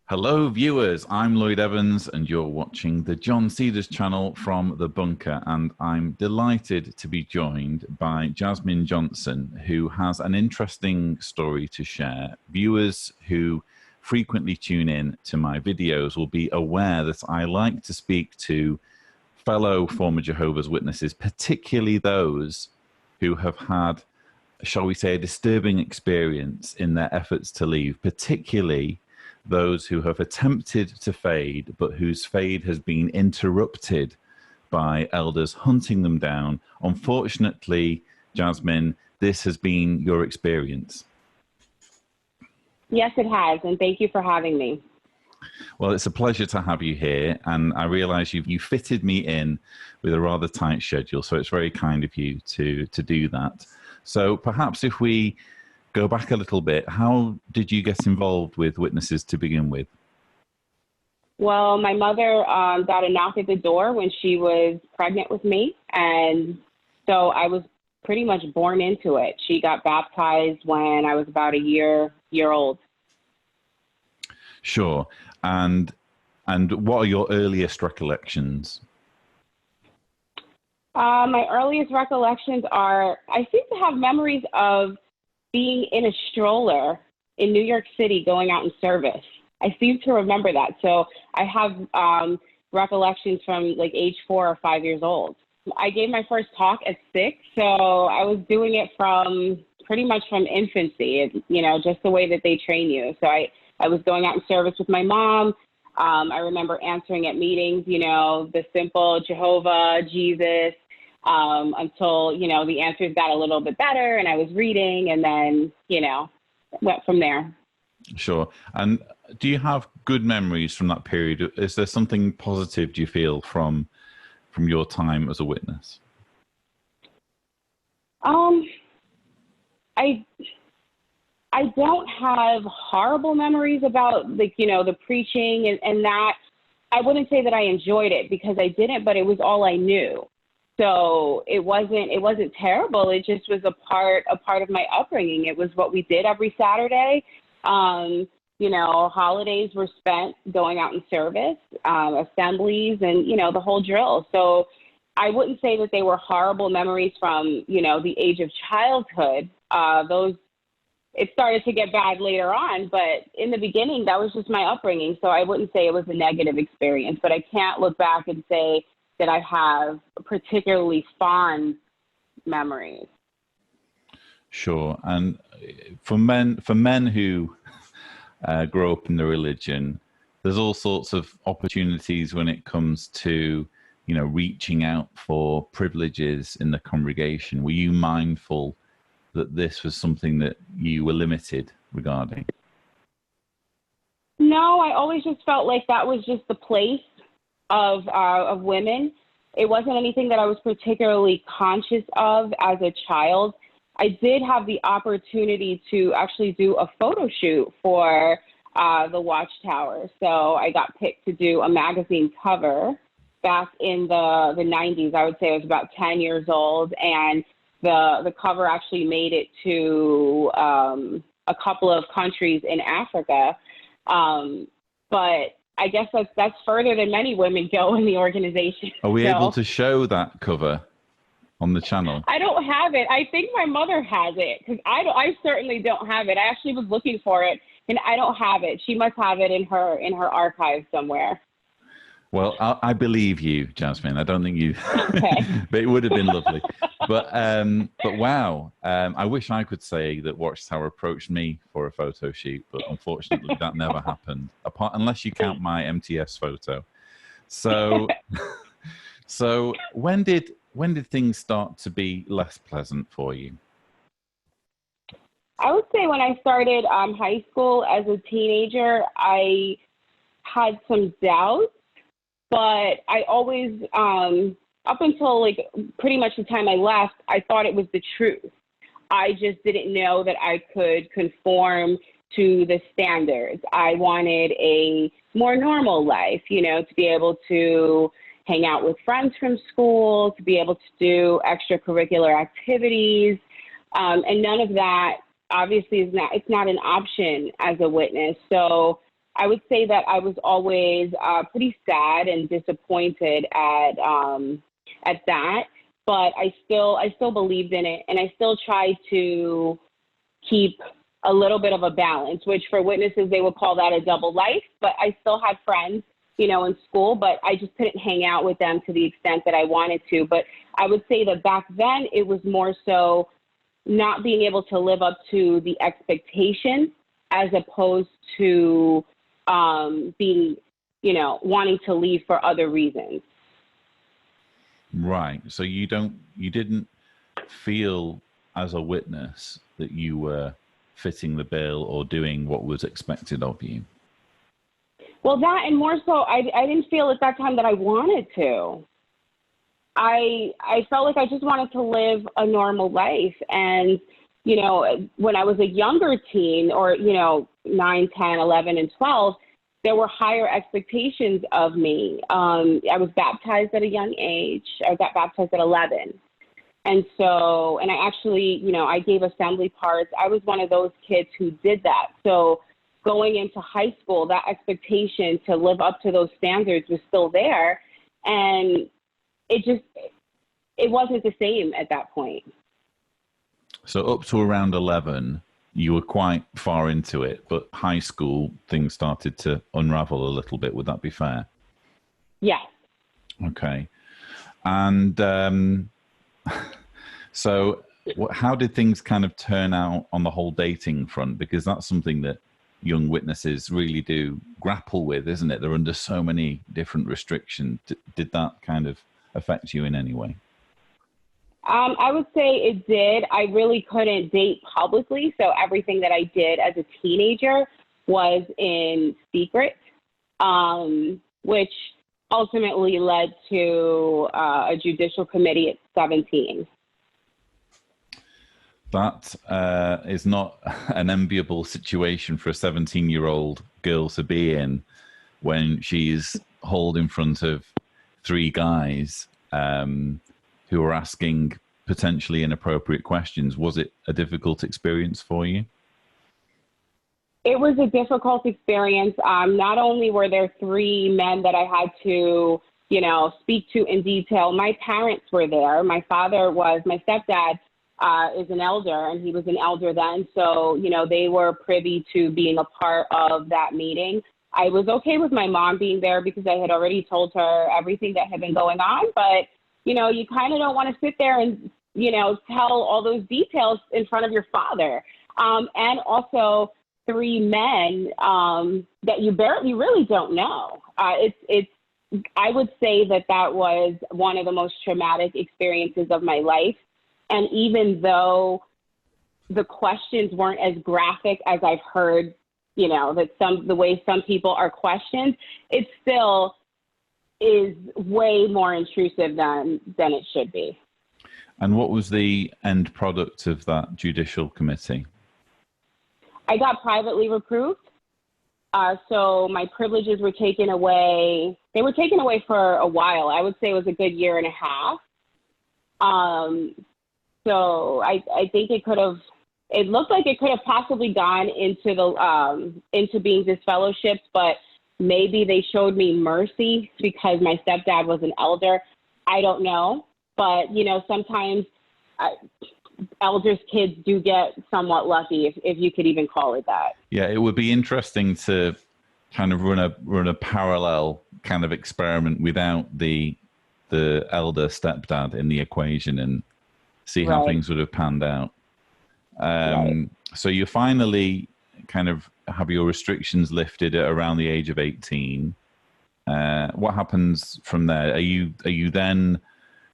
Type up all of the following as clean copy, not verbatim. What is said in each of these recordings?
Hello viewers, I'm Lloyd Evans and you're watching the John Cedars channel from the bunker, and I'm delighted to be joined by Jasmine Johnson, who has an interesting story to share. Viewers who frequently tune in to my videos will be aware that I like to speak to fellow former Jehovah's Witnesses, particularly those who have had, shall we say, a disturbing experience in their efforts to leave, particularly those who have attempted to fade, but whose fade has been interrupted by elders hunting them down. Unfortunately, Jasmine, this has been your experience. Yes, it has, and thank you for having me. Well, it's a pleasure to have you here, and I realize you fitted me in with a rather tight schedule, so it's very kind of you to do that. So perhaps if we go back a little bit, how did you get involved with Witnesses to begin with? Well, my mother got a knock at the door when she was pregnant with me, and so I was pretty much born into it. She got baptized when I was about a year old. Sure. And what are your earliest recollections? My earliest recollections are, I seem to have memories of being in a stroller in New York City going out in service. I seem to remember that. So I have recollections from like age 4 or 5 years old. I gave my first talk at 6, so I was doing it from pretty much from infancy, just the way that they train you. So I was going out in service with my mom. I remember answering at meetings, the simple Jehovah, Jesus, until, the answers got a little bit better and I was reading, and then, went from there. Sure. And do you have good memories from that period? Is there something positive, do you feel, from your time as a witness? I don't have horrible memories about the preaching and that. I wouldn't say that I enjoyed it because I didn't, but it was all I knew. So it wasn't terrible. It just was a part of my upbringing. It was what we did every Saturday. Holidays were spent going out in service, assemblies, and, the whole drill. So I wouldn't say that they were horrible memories from, the age of childhood. It started to get bad later on, but in the beginning, that was just my upbringing. So I wouldn't say it was a negative experience, but I can't look back and say that I have particularly fond memories. Sure. And for men who grow up in the religion, there's all sorts of opportunities when it comes to, reaching out for privileges in the congregation. Were you mindful that this was something that you were limited regarding? No, I always just felt like that was just the place of women. It wasn't anything that I was particularly conscious of as a child. I did have the opportunity to actually do a photo shoot for the Watchtower. So I got picked to do a magazine cover back in the 90s. I would say I was about 10 years old, and the cover actually made it to a couple of countries in Africa. But I guess that's further than many women go in the organization. Are we able to show that cover on the channel? I don't have it. I think my mother has it, because I certainly don't have it. I actually was looking for it, and I don't have it. She must have it in her archive somewhere. Well, I believe you, Jasmine. I don't think you, okay. But it would have been lovely. But wow, I wish I could say that Watchtower approached me for a photo shoot, but unfortunately that never happened, unless you count my MTS photo. So, so when did things start to be less pleasant for you? I would say when I started high school as a teenager, I had some doubts. But I always, up until like pretty much the time I left, I thought it was the truth. I just didn't know that I could conform to the standards. I wanted a more normal life, to be able to hang out with friends from school, to be able to do extracurricular activities. And none of that obviously it's not an option as a witness. So I would say that I was always pretty sad and disappointed at that, but I still believed in it, and I still tried to keep a little bit of a balance, which for witnesses, they would call that a double life. But I still had friends, in school, but I just couldn't hang out with them to the extent that I wanted to. But I would say that back then it was more so not being able to live up to the expectations as opposed to being, wanting to leave for other reasons. Right. So you didn't feel as a witness that you were fitting the bill or doing what was expected of you? Well, that, and more so, I didn't feel at that time that I wanted to. I felt like I just wanted to live a normal life. And, when I was a younger teen, or, 9, 10, 11, and 12, there were higher expectations of me. I was baptized at a young age. I got baptized at 11. And so, and I actually, I gave assembly parts. I was one of those kids who did that. So going into high school, that expectation to live up to those standards was still there. And it wasn't the same at that point. So up to around 11, you were quite far into it, but high school, things started to unravel a little bit. Would that be fair? Yes. Okay. And so how did things kind of turn out on the whole dating front? Because that's something that young witnesses really do grapple with, isn't it? They're under so many different restrictions. Did that kind of affect you in any way? I would say it did. I really couldn't date publicly, so everything that I did as a teenager was in secret, which ultimately led to a judicial committee at 17. That is not an enviable situation for a 17-year-old girl to be in when she's hauled in front of 3 guys who are asking potentially inappropriate questions. Was it a difficult experience for you? It was a difficult experience. Not only were there 3 men that I had to, speak to in detail, my parents were there. My stepdad is an elder, and he was an elder then. So, they were privy to being a part of that meeting. I was okay with my mom being there because I had already told her everything that had been going on. But, you kind of don't want to sit there and, tell all those details in front of your father. And also 3 men that you really don't know. I would say that was one of the most traumatic experiences of my life. And even though the questions weren't as graphic as I've heard, that the way some people are questioned, it still is way more intrusive than it should be. And what was the end product of that judicial committee? I got privately reproved. So my privileges were taken away. They were taken away for a while. I would say it was a good year and a half. So I think it looked like it could have possibly gone into being disfellowshipped, but maybe they showed me mercy because my stepdad was an elder. I don't know. But, sometimes elders' kids do get somewhat lucky, if you could even call it that. Yeah, it would be interesting to kind of run a parallel kind of experiment without the elder stepdad in the equation and see how things would have panned out. So you finally kind of have your restrictions lifted at around the age of 18. What happens from there? Are you then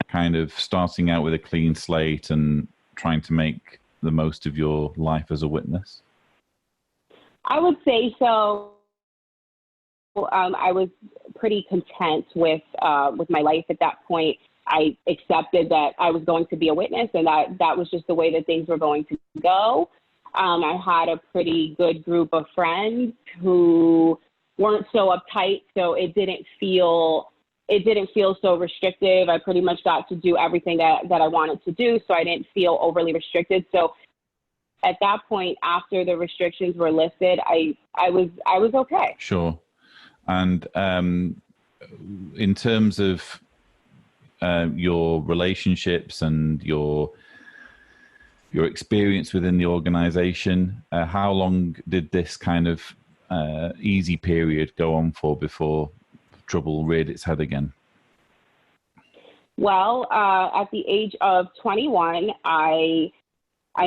kind of starting out with a clean slate and trying to make the most of your life as a witness? I would say so. I was pretty content with my life at that point. I accepted that I was going to be a witness, and that was just the way that things were going to go. I had a pretty good group of friends who weren't so uptight, so it didn't feel so restrictive. I pretty much got to do everything that I wanted to do, so I didn't feel overly restricted. So at that point, after the restrictions were lifted, I was okay. Sure. And in terms of your relationships and your experience within the organization, how long did this kind of easy period go on for before trouble reared its head again? Well, at the age of 21, I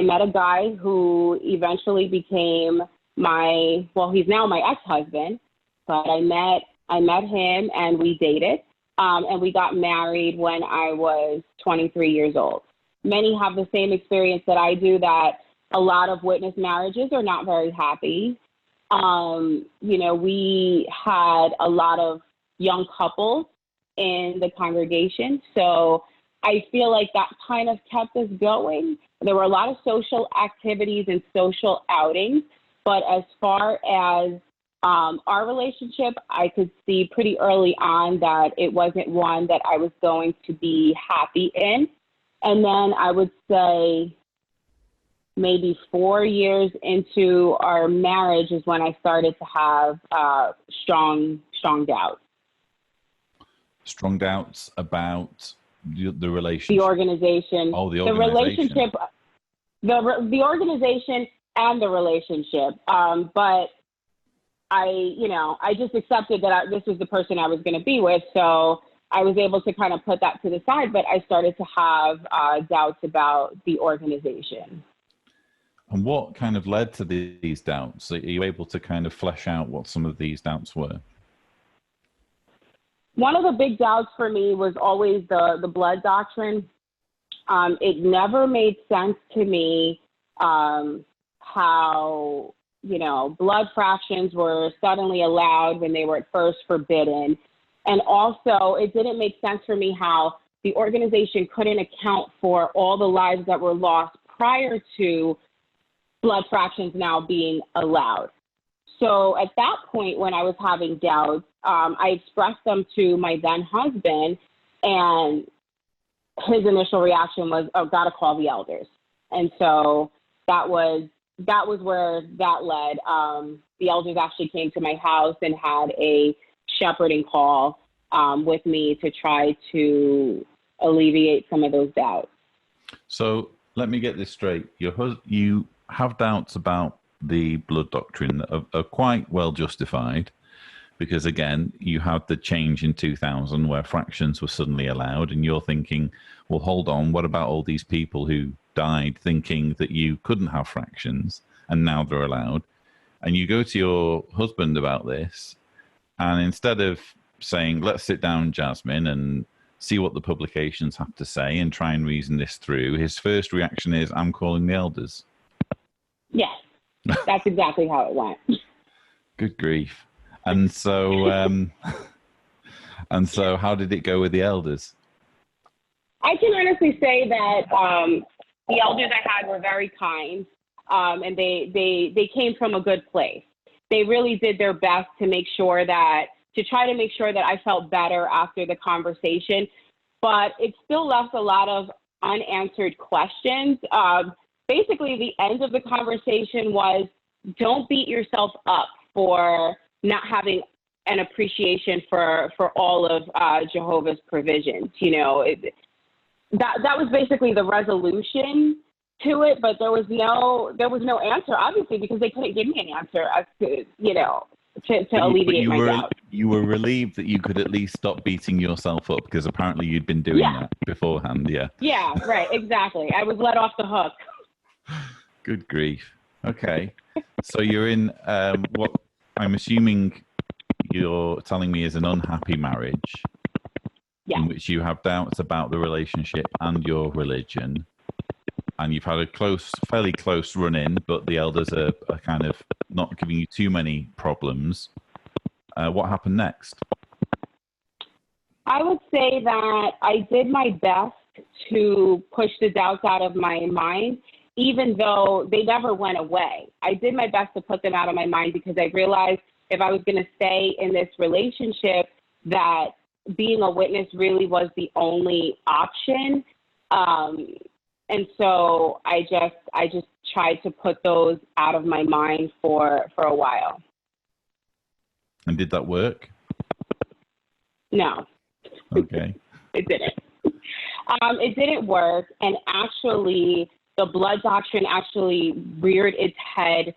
met a guy who eventually became he's now my ex-husband, but I met him and we dated, and we got married when I was 23 years old. Many have the same experience that I do, that a lot of witness marriages are not very happy. We had a lot of young couples in the congregation, so I feel like that kind of kept us going. There were a lot of social activities and social outings, but as far as our relationship, I could see pretty early on that it wasn't one that I was going to be happy in. And then I would say maybe 4 years into our marriage is when I started to have strong doubts. Strong doubts about the relationship? The organization. Oh, the organization. The relationship, the organization and the relationship. But I just accepted that this was the person I was going to be with. So I was able to kind of put that to the side, but I started to have doubts about the organization. And what kind of led to these doubts? Are you able to kind of flesh out what some of these doubts were? One of the big doubts for me was always the blood doctrine. It never made sense to me how, blood fractions were suddenly allowed when they were at first forbidden. And also, it didn't make sense for me how the organization couldn't account for all the lives that were lost prior to blood fractions now being allowed. So at that point, when I was having doubts, I expressed them to my then husband, and his initial reaction was, "Oh, gotta call the elders." And so that was where that led. The elders actually came to my house and had a shepherding call with me to try to alleviate some of those doubts. So let me get this straight. You have doubts about the blood doctrine that are quite well justified, because again, you had the change in 2000 where fractions were suddenly allowed, and you're thinking, well, hold on, what about all these people who died thinking that you couldn't have fractions and now they're allowed? And you go to your husband about this, and instead of saying, let's sit down, Jasmine, and see what the publications have to say and try and reason this through, his first reaction is, I'm calling the elders. Yes, that's exactly how it went. Good grief. And so, how did it go with the elders? I can honestly say that the elders I had were very kind, and they came from a good place. They really did their best to try to make sure that I felt better after the conversation, but it still left a lot of unanswered questions. Basically, the end of the conversation was, don't beat yourself up for not having an appreciation for all of Jehovah's provisions. That was basically the resolution to it, but there was no answer, obviously, because they couldn't give me an answer as to, to alleviate my doubt. You were relieved that you could at least stop beating yourself up, because apparently you'd been doing that beforehand. Yeah. Yeah, right. Exactly. I was let off the hook. Good grief. Okay. So you're in what I'm assuming you're telling me is an unhappy marriage, in which you have doubts about the relationship and your religion. And you've had a fairly close run-in, but the elders are kind of not giving you too many problems. What happened next? I would say that I did my best to push the doubts out of my mind, even though they never went away. I did my best to put them out of my mind, because I realized if I was going to stay in this relationship, that being a witness really was the only option. And so I just tried to put those out of my mind for a while. And did that work? No. Okay. It didn't. It didn't work. And actually, the blood doctrine actually reared its head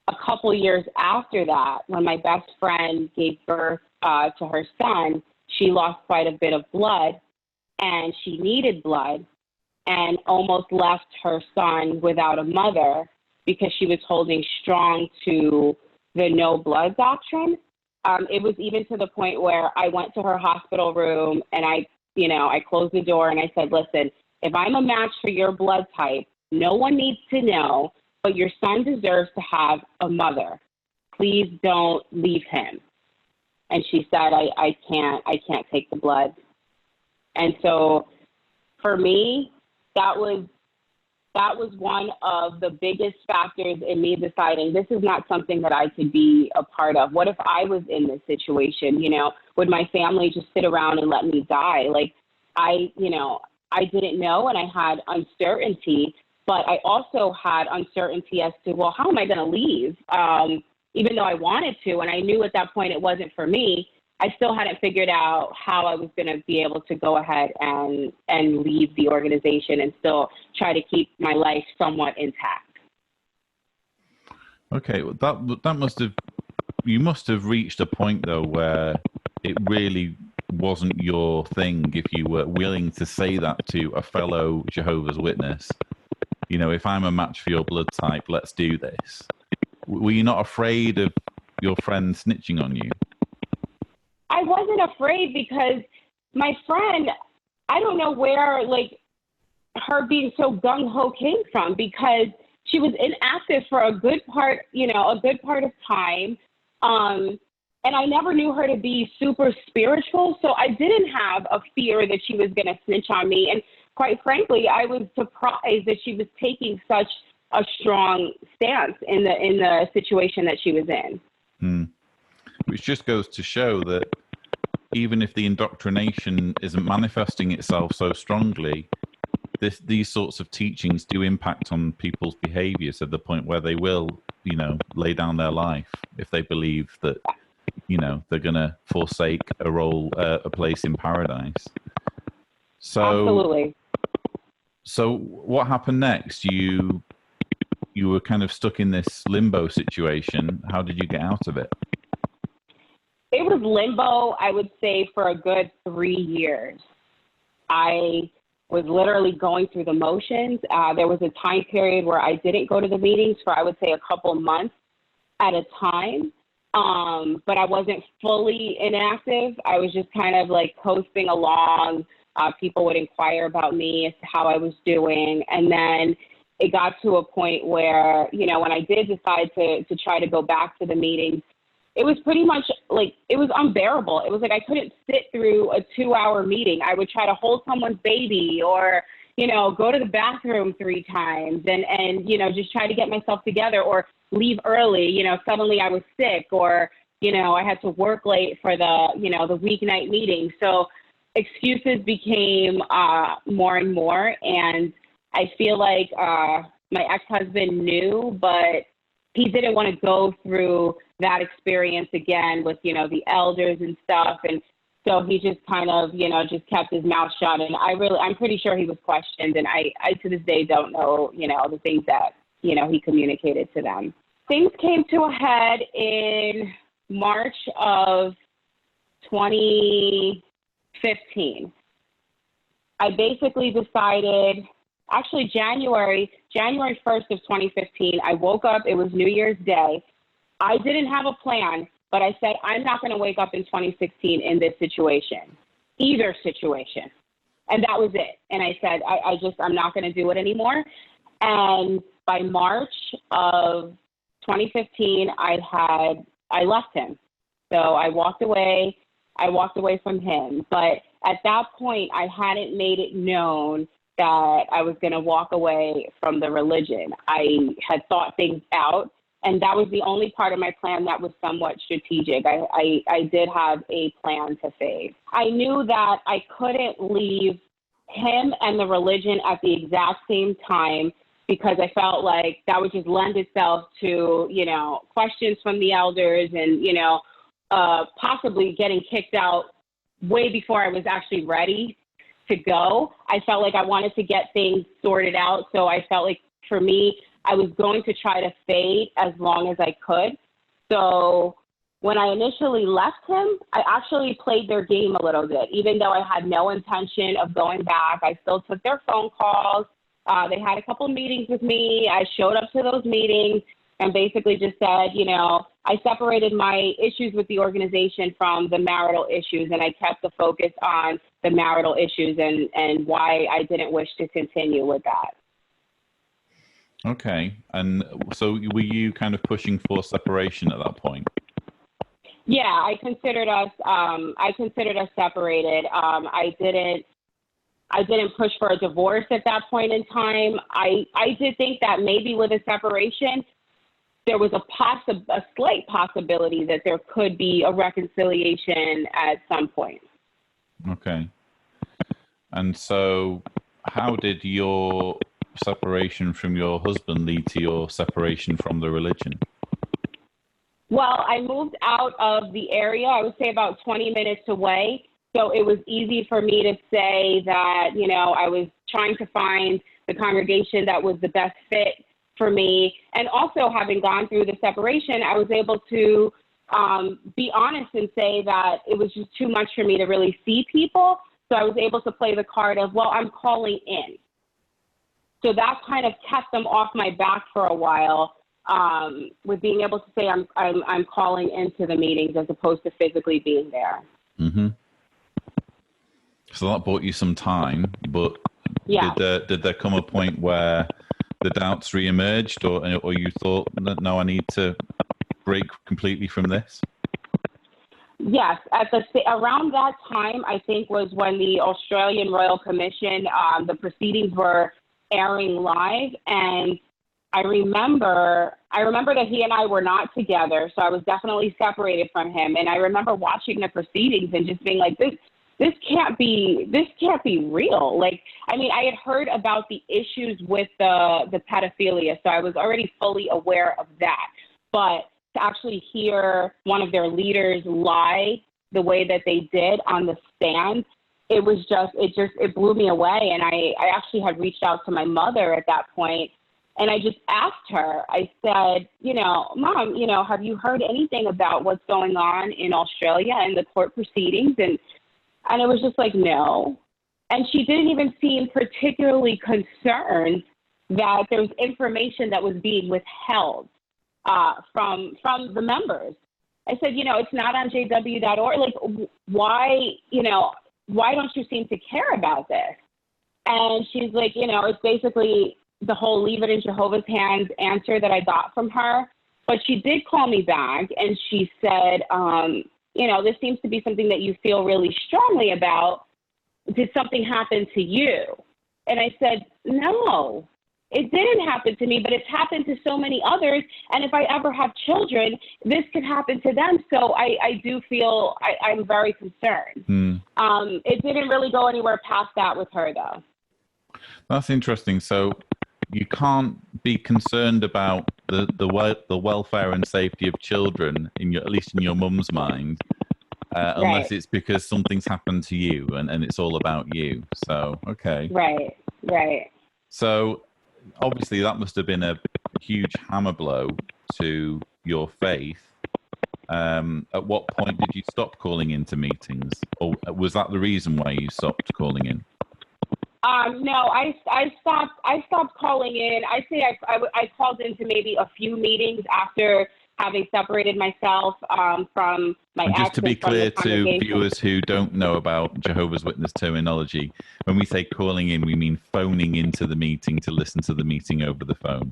a couple years after that. When my best friend gave birth to her son, she lost quite a bit of blood, and she needed blood, and almost left her son without a mother because she was holding strong to the no blood doctrine. It was even to the point where I went to her hospital room and I closed the door and I said, listen, if I'm a match for your blood type, no one needs to know, but your son deserves to have a mother. Please don't leave him. And she said, I can't take the blood. And so for me, that was one of the biggest factors in me deciding this is not something that I could be a part of. What if I was in this situation? Would my family just sit around and let me die? Like, I didn't know, and I had uncertainty, but I also had uncertainty as to, well, how am I going to leave? Even though I wanted to, and I knew at that point it wasn't for me, I still hadn't figured out how I was going to be able to go ahead and leave the organization and still try to keep my life somewhat intact. Okay, well, you must have reached a point though where it really wasn't your thing if you were willing to say that to a fellow Jehovah's Witness. If I'm a match for your blood type, let's do this. Were you not afraid of your friend snitching on you? I wasn't afraid because my friend, I don't know where, her being so gung-ho came from, because she was inactive for a good part of time. And I never knew her to be super spiritual. So I didn't have a fear that she was going to snitch on me. And quite frankly, I was surprised that she was taking such a strong stance in the situation that she was in. Which just goes to show that even if the indoctrination isn't manifesting itself so strongly, these sorts of teachings do impact on people's behavior to the point where they will, lay down their life if they believe that, they're going to forsake a place in paradise. So, absolutely. So what happened next? You were kind of stuck in this limbo situation. How did you get out of it? It was limbo, I would say, for a good 3 years. I was literally going through the motions. There was a time period where I didn't go to the meetings for, I would say, a couple months at a time. But I wasn't fully inactive. I was just kind of like coasting along. People would inquire about me as to how I was doing. And then it got to a point where, when I did decide to try to go back to the meetings, it was pretty much like, it was unbearable. It was like I couldn't sit through a 2-hour meeting. I would try to hold someone's baby or, go to the bathroom 3 times and just try to get myself together or leave early. Suddenly I was sick or, I had to work late for the weeknight meeting. So excuses became more and more. And I feel like my ex-husband knew, but he didn't want to go through that experience again with, the elders and stuff. And so he just kind of, just kept his mouth shut. And I'm pretty sure he was questioned. And I to this day don't know, the things that, he communicated to them. Things came to a head in March of 2015. I basically decided, actually January 1st of 2015, I woke up, it was New Year's Day. I didn't have a plan, but I said, I'm not going to wake up in 2016 in this situation, either situation. And that was it. And I said, I'm not going to do it anymore. And by March of 2015, I left him. So I walked away from him. But at that point, I hadn't made it known that I was going to walk away from the religion. I had thought things out, and that was the only part of my plan that was somewhat strategic. I did have a plan to fade. I knew that I couldn't leave him and the religion at the exact same time because I felt like that would just lend itself to, questions from the elders and, possibly getting kicked out way before I was actually ready to go. I felt like I wanted to get things sorted out. So I felt like for me, I was going to try to fade as long as I could. So when I initially left him, I actually played their game a little bit. Even though I had no intention of going back, I still took their phone calls. They had a couple meetings with me. I showed up to those meetings and basically just said, I separated my issues with the organization from the marital issues, and I kept the focus on the marital issues and why I didn't wish to continue with that. Okay. And so were you kind of pushing for separation at that point? Yeah, I considered us separated. I didn't push for a divorce at that point in time. I did think that maybe with a separation, there was a slight possibility that there could be a reconciliation at some point. Okay. And so how did your separation from your husband lead to your separation from the religion? Well, I moved out of the area, I would say about 20 minutes away. So it was easy for me to say that, I was trying to find the congregation that was the best fit for me. And also having gone through the separation, I was able to be honest and say that it was just too much for me to really see people. So I was able to play the card of, well, I'm calling in. So that kind of kept them off my back for a while, with being able to say I'm calling into the meetings as opposed to physically being there. Mm-hmm. So that bought you some time, but yeah. Did there come a point where the doubts reemerged, or you thought, no, I need to break completely from this? Yes, around that time, I think was when the Australian Royal Commission, the proceedings were airing live, and I remember that he and I were not together, so I was definitely separated from him. And I remember watching the proceedings and just being like, this can't be real. Like, I mean, I had heard about the issues with the pedophilia, so I was already fully aware of that. But to actually hear one of their leaders lie the way that they did on the stand, it blew me away. And I actually had reached out to my mother at that point, and I just asked her, I said, Mom, have you heard anything about what's going on in Australia and the court proceedings? And it was just like, no. And she didn't even seem particularly concerned that there was information that was being withheld from the members. I said, it's not on jw.org. Like, why don't you seem to care about this? And she's like, it's basically the whole leave it in Jehovah's hands answer that I got from her. But she did call me back and she said, this seems to be something that you feel really strongly about. Did something happen to you? And I said, no, it didn't happen to me, but it's happened to so many others. And if I ever have children, this could happen to them. So I do feel I'm very concerned. It didn't really go anywhere past that with her, though. That's interesting. So you can't be concerned about the welfare and safety of children, at least in your mum's mind, unless it's because something's happened to you and it's all about you. So, okay. Right. So obviously that must have been a huge hammer blow to your faith. At what point did you stop calling into meetings? Or was that the reason why you stopped calling in? No, I stopped calling in. I say I called into maybe a few meetings after having separated myself from my ex. Just to be clear to viewers who don't know about Jehovah's Witness terminology, when we say calling in, we mean phoning into the meeting to listen to the meeting over the phone.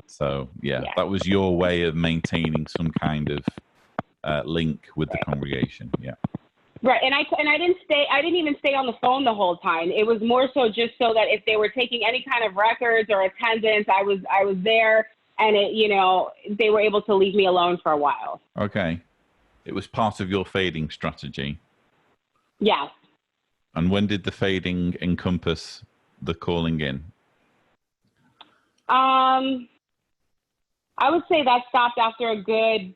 So yeah. That was your way of maintaining some kind of link with the congregation. Yeah. Right, and I didn't even stay on the phone the whole time. It was more so just so that if they were taking any kind of records or attendance, I was there, and they were able to leave me alone for a while. Okay, it was part of your fading strategy. Yes. And when did the fading encompass the calling in? I would say that stopped after a good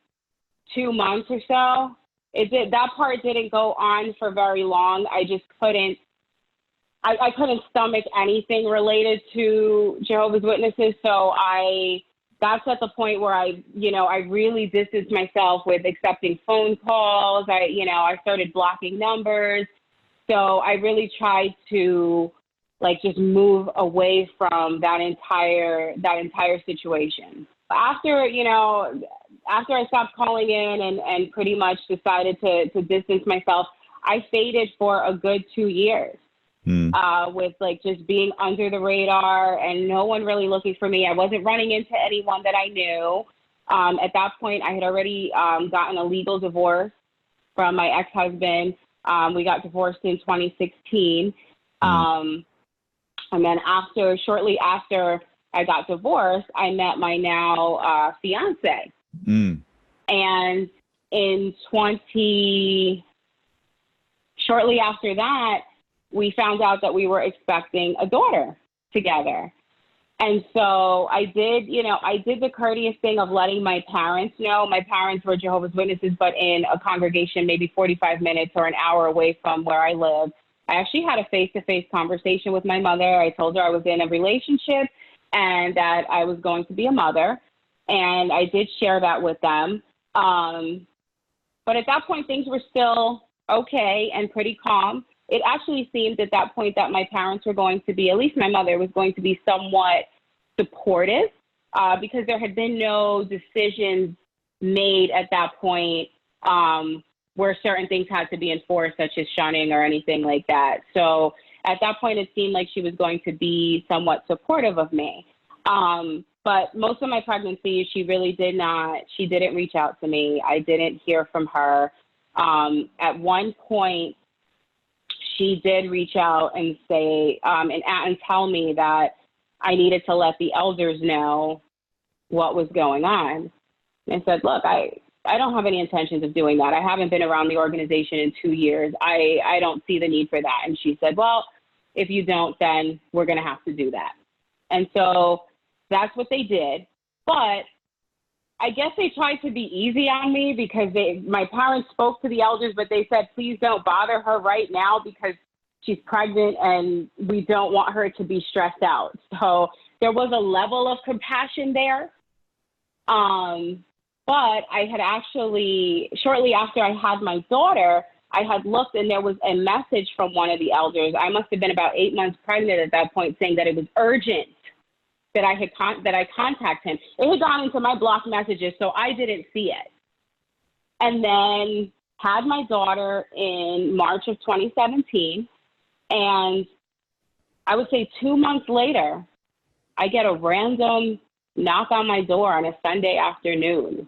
2 months or so. That part didn't go on for very long. I just couldn't. I couldn't stomach anything related to Jehovah's Witnesses, so that's at the point where I really distanced myself with accepting phone calls. I started blocking numbers. So I really tried to just move away from that entire situation. After I stopped calling in and pretty much decided to distance myself, I faded for a good 2 years. With just being under the radar and no one really looking for me. I wasn't running into anyone that I knew. At that point, I had already gotten a legal divorce from my ex-husband. We got divorced in 2016. And then shortly after I got divorced, I met my now fiance. And shortly after that, we found out that we were expecting a daughter together. And so I did the courteous thing of letting my parents know. My parents were Jehovah's Witnesses, but in a congregation maybe 45 minutes or an hour away from where I lived. I actually had a face-to-face conversation with my mother. I told her I was in a relationship and that I was going to be a mother. And I did share that with them. But at that point, things were still okay and pretty calm. It actually seemed at that point that my parents were going to be, at least my mother was going to be somewhat supportive because there had been no decisions made at that point where certain things had to be enforced, such as shunning or anything like that. So at that point, it seemed like she was going to be somewhat supportive of me. But most of my pregnancy, she didn't reach out to me. I didn't hear from her. At one point, she did reach out and say, and tell me that I needed to let the elders know what was going on. And I said, look, I don't have any intentions of doing that. I haven't been around the organization in 2 years. I don't see the need for that. And she said, well, if you don't, then we're going to have to do that. And so that's what they did. But I guess they tried to be easy on me because my parents spoke to the elders, but they said, please don't bother her right now because she's pregnant and we don't want her to be stressed out. So there was a level of compassion there. But I had actually, shortly after I had my daughter, I had looked and there was a message from one of the elders. I must have been about 8 months pregnant at that point, saying that it was urgent that I contact him. It had gone into my blocked messages, so I didn't see it. And then had my daughter in March of 2017, and I would say 2 months later, I get a random knock on my door on a Sunday afternoon.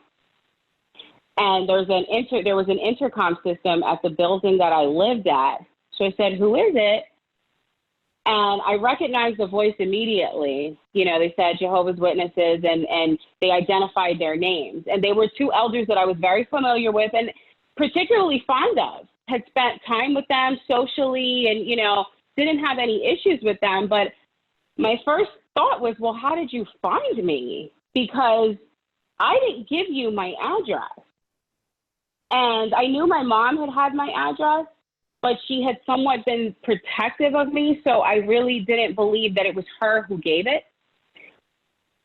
And there was an intercom system at the building that I lived at. So I said, who is it? And I recognized the voice immediately. You know, they said Jehovah's Witnesses, and they identified their names. And they were two elders that I was very familiar with and particularly fond of. Had spent time with them socially and, you know, didn't have any issues with them. But my first thought was, well, how did you find me? Because I didn't give you my address. And I knew my mom had my address, but she had somewhat been protective of me, so I really didn't believe that it was her who gave it.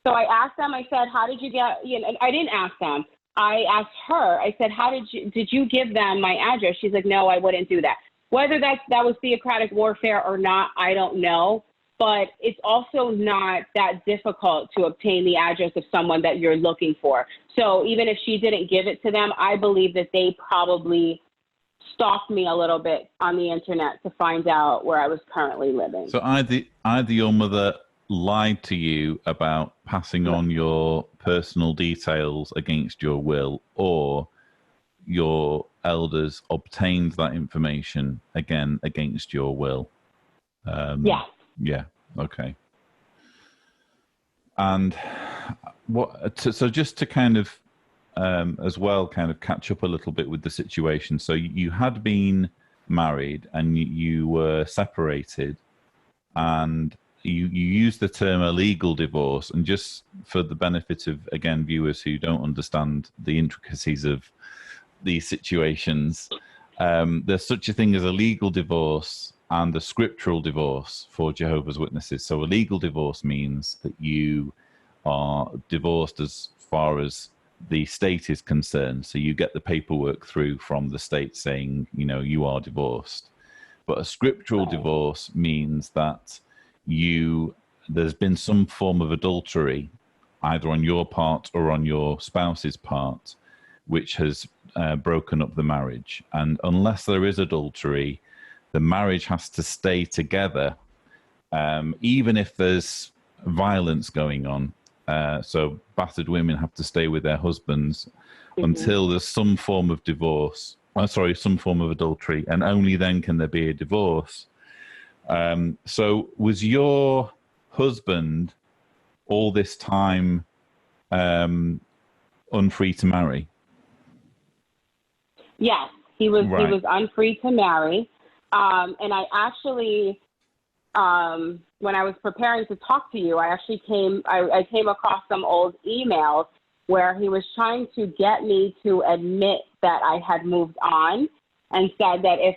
So I asked them, I said, how did you get, you know, I didn't ask them. I asked her, I said, did you give them my address? She's like, no, I wouldn't do that. Whether that was theocratic warfare or not, I don't know. But it's also not that difficult to obtain the address of someone that you're looking for. So even if she didn't give it to them, I believe that they probably stalked me a little bit on the internet to find out where I was currently living. So either your mother lied to you about passing on your personal details against your will, or your elders obtained that information again against your will. Yeah. Yeah. Okay. And so just to kind of as well, kind of catch up a little bit with the situation. So you had been married and you were separated, and you use the term a legal divorce, and just for the benefit of, again, viewers who don't understand the intricacies of these situations, there's such a thing as a legal divorce and a scriptural divorce for Jehovah's Witnesses. So a legal divorce means that you are divorced as far as the state is concerned. So you get the paperwork through from the state saying, you know, you are divorced. But a scriptural divorce means that there's been some form of adultery, either on your part or on your spouse's part, which has broken up the marriage. And unless there is adultery, the marriage has to stay together, even if there's violence going on. So battered women have to stay with their husbands until there's some form of divorce. Some form of adultery, and only then can there be a divorce. So was your husband all this time unfree to marry? Yes, he was. Right. He was unfree to marry, and I actually, when I was preparing to talk to you, I came across some old emails where he was trying to get me to admit that I had moved on, and said that if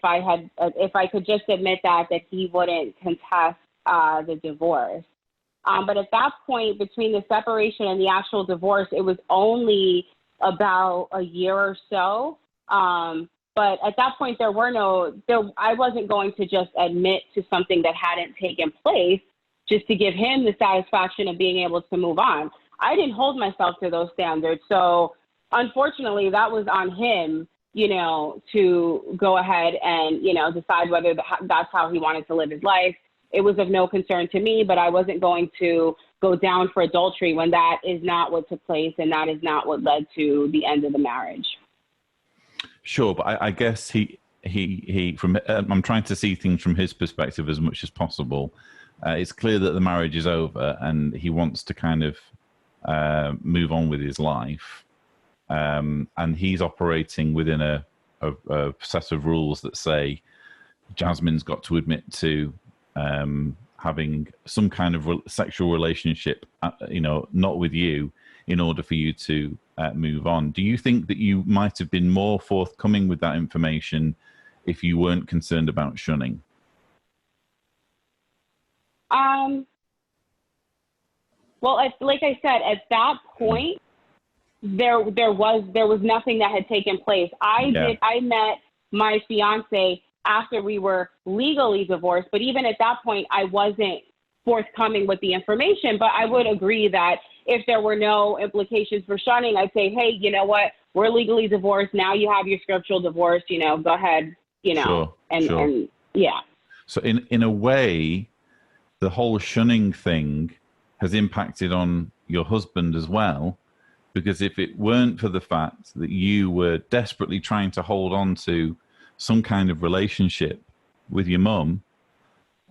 I could just admit that he wouldn't contest the divorce. But at that point, between the separation and the actual divorce, it was only about a year or so. But at that point, I wasn't going to just admit to something that hadn't taken place just to give him the satisfaction of being able to move on. I didn't hold myself to those standards. So unfortunately, that was on him, you know, to go ahead and, you know, decide whether that's how he wanted to live his life. It was of no concern to me, but I wasn't going to go down for adultery when that is not what took place, and that is not what led to the end of the marriage. Sure, but I guess he I'm trying to see things from his perspective as much as possible. It's clear that the marriage is over, and he wants to kind of move on with his life, and he's operating within a set of rules that say Jasmine's got to admit to having some kind of sexual relationship, you know, not with you, in order for you to move on. Do you think that you might have been more forthcoming with that information if you weren't concerned about shunning? Well, like I said, at that point, there was nothing that had taken place. I met my fiance after we were legally divorced, but even at that point, I wasn't forthcoming with the information. But I would agree that if there were no implications for shunning, I'd say, hey, you know what? We're legally divorced. Now you have your scriptural divorce, you know, go ahead, you know, Sure. And yeah. So in a way, the whole shunning thing has impacted on your husband as well, because if it weren't for the fact that you were desperately trying to hold on to some kind of relationship with your mum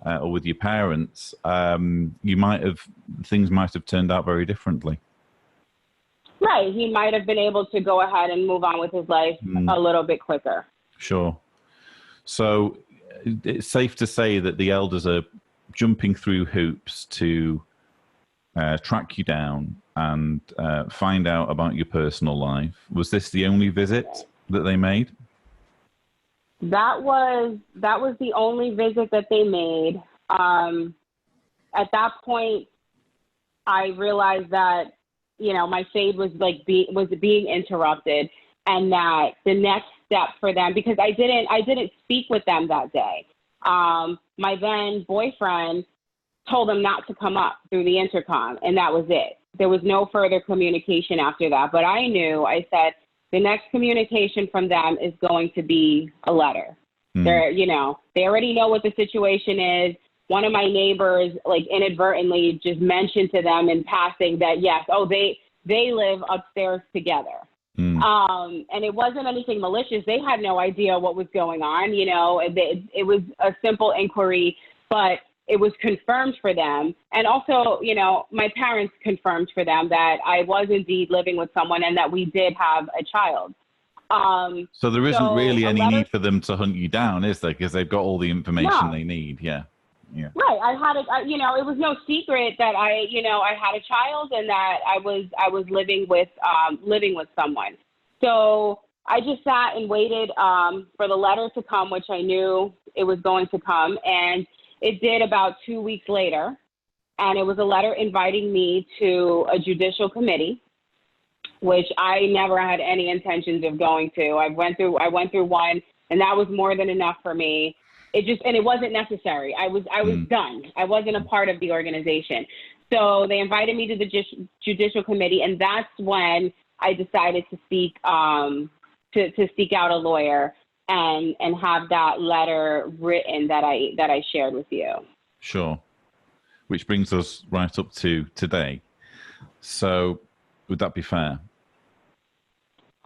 or with your parents, things might have turned out very differently. Right. He might have been able to go ahead and move on with his life a little bit quicker. Sure. So it's safe to say that the elders are jumping through hoops to track you down and find out about your personal life. Was this the only visit that they made? That was the only visit that they made. At that point, I realized that, you know, my fade was being interrupted, and that the next step for them, because I didn't speak with them that day. My then boyfriend told them not to come up through the intercom, and that was it. There was no further communication after that. But I said, the next communication from them is going to be a letter. They're, you know, they already know what the situation is. One of my neighbors, like, inadvertently just mentioned to them in passing that, yes, they live upstairs together. And it wasn't anything malicious. They had no idea what was going on. You know, it was a simple inquiry, but it was confirmed for them. And also, you know, my parents confirmed for them that I was indeed living with someone and that we did have a child. So there isn't really any need for them to hunt you down, is there? Because they've got all the information they need. Yeah. Yeah. Right. I had it was no secret that I had a child and that I was living with someone. So I just sat and waited for the letter to come, which I knew it was going to come. And it did about 2 weeks later. And it was a letter inviting me to a judicial committee, which I never had any intentions of going to. I went through one, and that was more than enough for me. It wasn't necessary. I was done. I wasn't a part of the organization. So they invited me to the judicial committee, and that's when I decided to seek out a lawyer and have that letter written that I shared with you. Sure. Which brings us right up to today. So would that be fair?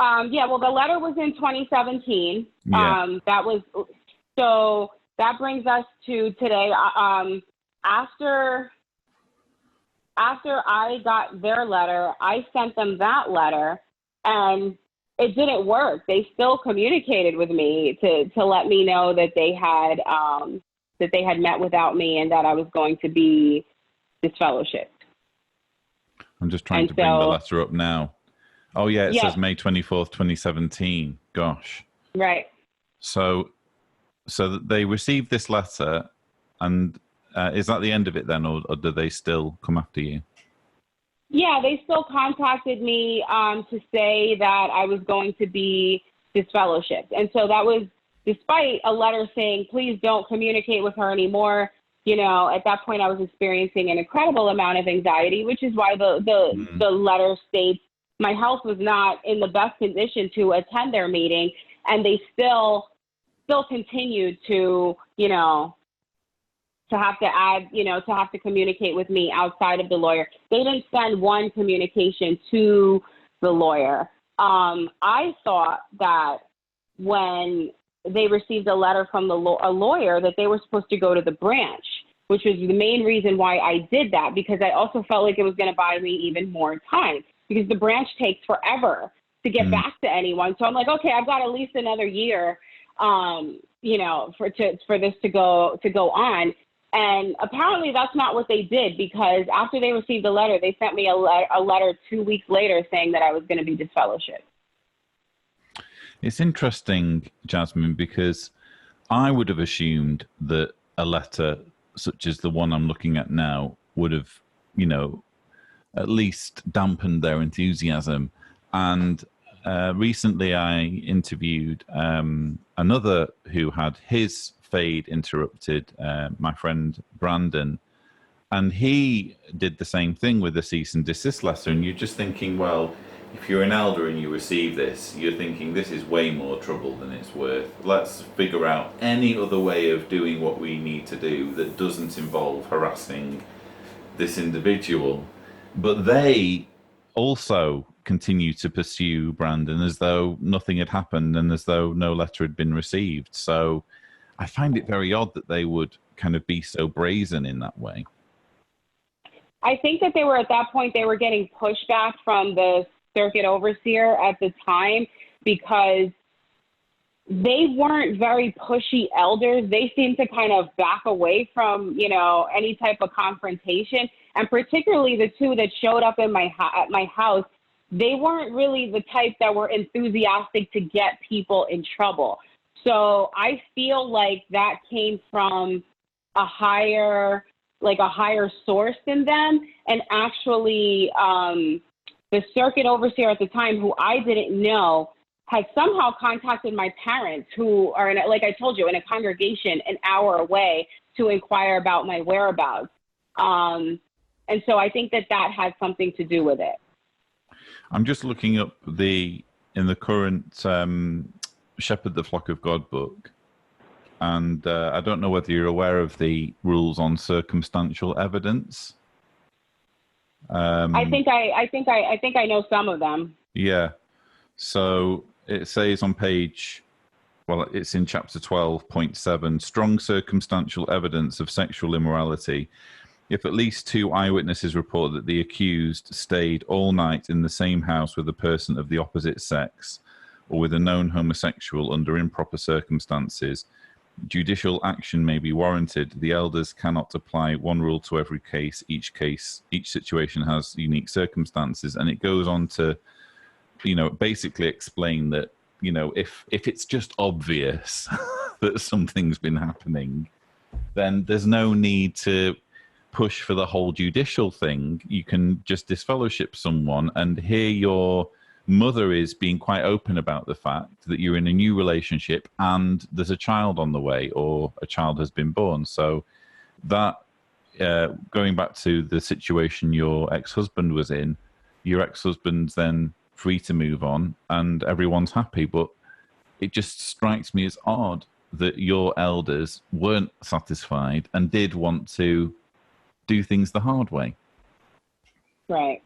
Yeah, well, the letter was in 2017. Yeah. That brings us to today. After I got their letter, I sent them that letter, and it didn't work. They still communicated with me to let me know that they had met without me and that I was going to be disfellowshipped. I'm just trying to bring the letter up now. Oh, yeah, it says May 24th, 2017. Gosh. Right. So they received this letter, and is that the end of it then, or do they still come after you? Yeah, they still contacted me to say that I was going to be disfellowshipped. And so that was despite a letter saying, please don't communicate with her anymore. At that point I was experiencing an incredible amount of anxiety, which is why the letter states my health was not in the best condition to attend their meeting. And they still continued to have to communicate with me outside of the lawyer. They didn't send one communication to the lawyer. I thought that when they received a letter from a lawyer that they were supposed to go to the branch, which was the main reason why I did that, because I also felt like it was going to buy me even more time, because the branch takes forever to get back to anyone. So I'm like, okay, I've got at least another year, for this to go on. And apparently that's not what they did, because after they received the letter, they sent me a letter 2 weeks later saying that I was going to be disfellowshipped. It's interesting, Jasmine, because I would have assumed that a letter such as the one I'm looking at now would have, at least dampened their enthusiasm. And recently I interviewed another who had his fade interrupted, my friend Brandon, and he did the same thing with the cease and desist letter. And you're just thinking, well, if you're an elder and you receive this, you're thinking this is way more trouble than it's worth. Let's figure out any other way of doing what we need to do that doesn't involve harassing this individual. But they also continue to pursue Brandon as though nothing had happened and as though no letter had been received. So I find it very odd that they would kind of be so brazen in that way. I think that they were, at that point, they were getting pushback from the circuit overseer at the time, because they weren't very pushy elders. They seemed to kind of back away from, any type of confrontation. And particularly the two that showed up in at my house, they weren't really the type that were enthusiastic to get people in trouble. So I feel like that came from a higher source than them. And actually, the circuit overseer at the time, who I didn't know, had somehow contacted my parents, who are, like I told you, in a congregation an hour away, to inquire about my whereabouts. And so I think that had something to do with it. I'm just looking up in the current Shepherd the Flock of God book, and I don't know whether you're aware of the rules on circumstantial evidence. I think I know some of them. Yeah. So it says on page, it's in chapter 12.7, strong circumstantial evidence of sexual immorality. If at least 2 eyewitnesses report that the accused stayed all night in the same house with a person of the opposite sex or with a known homosexual under improper circumstances, judicial action may be warranted, the elders cannot apply one rule to every case. Each situation has unique circumstances. And it goes on to, basically explain that, if it's just obvious that something's been happening, then there's no need to push for the whole judicial thing. You can just disfellowship someone. And here your mother is being quite open about the fact that you're in a new relationship and there's a child on the way, or a child has been born. So that, going back to the situation your ex-husband was in, your ex-husband's then free to move on and everyone's happy. But it just strikes me as odd that your elders weren't satisfied and did want to do things the hard way. Right.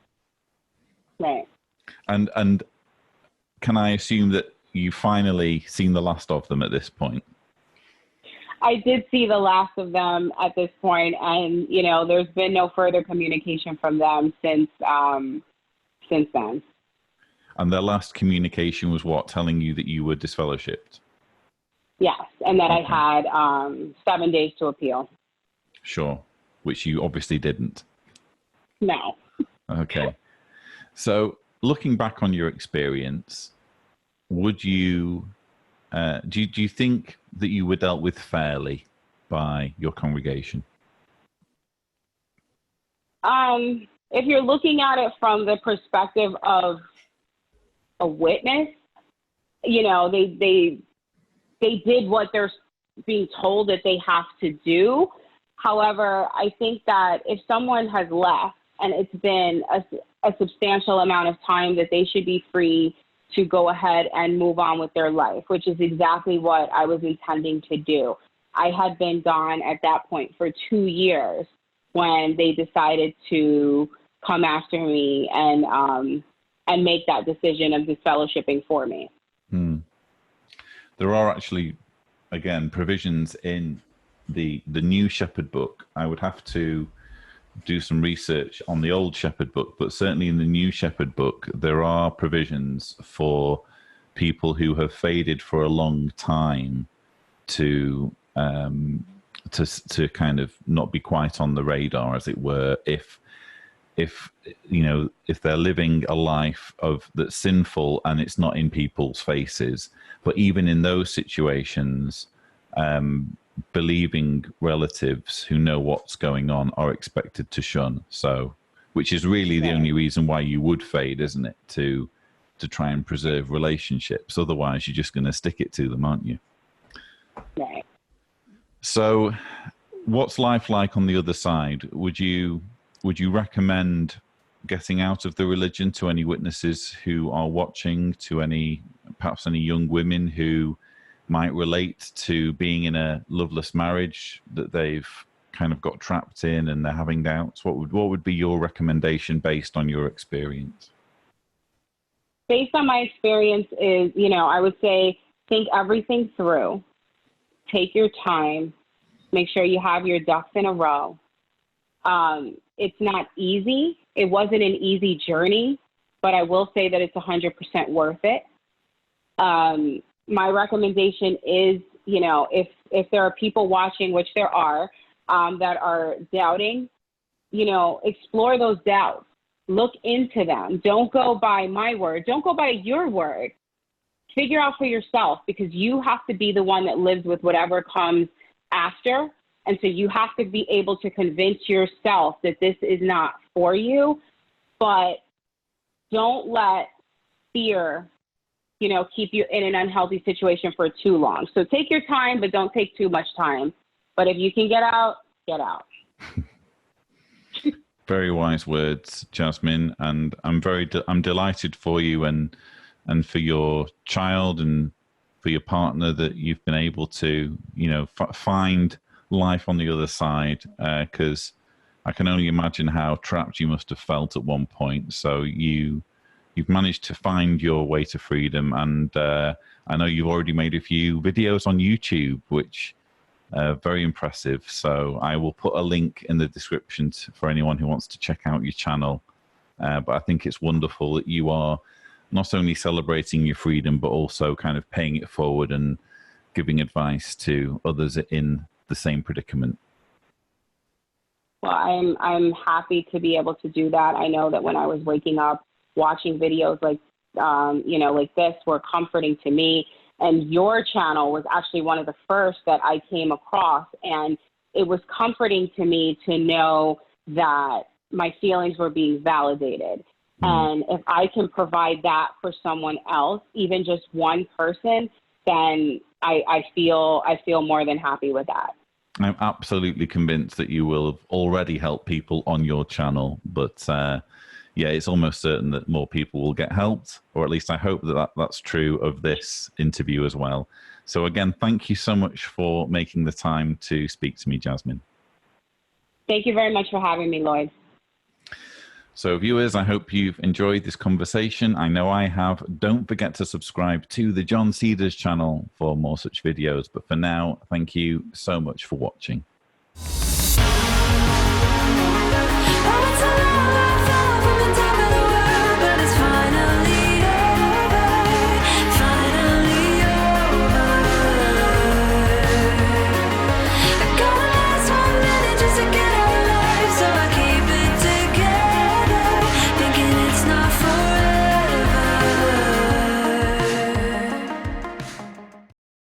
And can I assume that you finally seen the last of them at this point? I did see the last of them at this point, and there's been no further communication from them since then. And their last communication was what? Telling you that you were disfellowshipped? Yes, and that I had 7 days to appeal. Sure, which you obviously didn't. No. Okay. So looking back on your experience, would you, do you think that you were dealt with fairly by your congregation? If you're looking at it from the perspective of a witness, they did what they're being told that they have to do. However, I think that if someone has left and it's been a substantial amount of time, that they should be free to go ahead and move on with their life, which is exactly what I was intending to do. I had been gone at that point for 2 years when they decided to come after me and make that decision of disfellowshipping for me. There are actually, again, provisions in the New Shepherd book. I would have to do some research on the Old Shepherd book, but certainly in the New Shepherd book, there are provisions for people who have faded for a long time to kind of not be quite on the radar, as it were, if they're living a life that's sinful and it's not in people's faces. But even in those situations, believing relatives who know what's going on are expected to shun. So, which is really the only reason why you would fade, isn't it? To try and preserve relationships. Otherwise, you're just going to stick it to them, aren't you? Right. So, what's life like on the other side? Would you recommend getting out of the religion to any witnesses who are watching, to perhaps any young women who might relate to being in a loveless marriage that they've kind of got trapped in and they're having doubts? What would be your recommendation based on your experience? Based on my experience is, I would say think everything through. Take your time. Make sure you have your ducks in a row. It's not easy. It wasn't an easy journey, but I will say that it's 100% worth it. My recommendation is, if there are people watching, which there are, that are doubting, explore those doubts. Look into them. Don't go by my word. Don't go by your word. Figure out for yourself, because you have to be the one that lives with whatever comes after. And so you have to be able to convince yourself that this is not for you, but don't let fear, keep you in an unhealthy situation for too long. So take your time, but don't take too much time. But if you can get out, get out. Very wise words, Jasmine. And I'm I'm delighted for you and for your child and for your partner that you've been able to, find life on the other side, because I can only imagine how trapped you must have felt at one point. So you've managed to find your way to freedom, and I know you've already made a few videos on YouTube, which are very impressive. So I will put a link in the description for anyone who wants to check out your channel. But I think it's wonderful that you are not only celebrating your freedom, but also kind of paying it forward and giving advice to others in the same predicament? Well, I'm happy to be able to do that. I know that when I was waking up, watching videos like like this were comforting to me. And your channel was actually one of the first that I came across, and it was comforting to me to know that my feelings were being validated. And if I can provide that for someone else, even just one person, then I feel more than happy with that. I'm absolutely convinced that you will have already helped people on your channel, but yeah, it's almost certain that more people will get helped, or at least I hope that that's true of this interview as well. So again, thank you so much for making the time to speak to me, Jasmine. Thank you very much for having me, Lloyd. So viewers, I hope you've enjoyed this conversation. I know I have. Don't forget to subscribe to the John Cedars channel for more such videos. But for now, thank you so much for watching.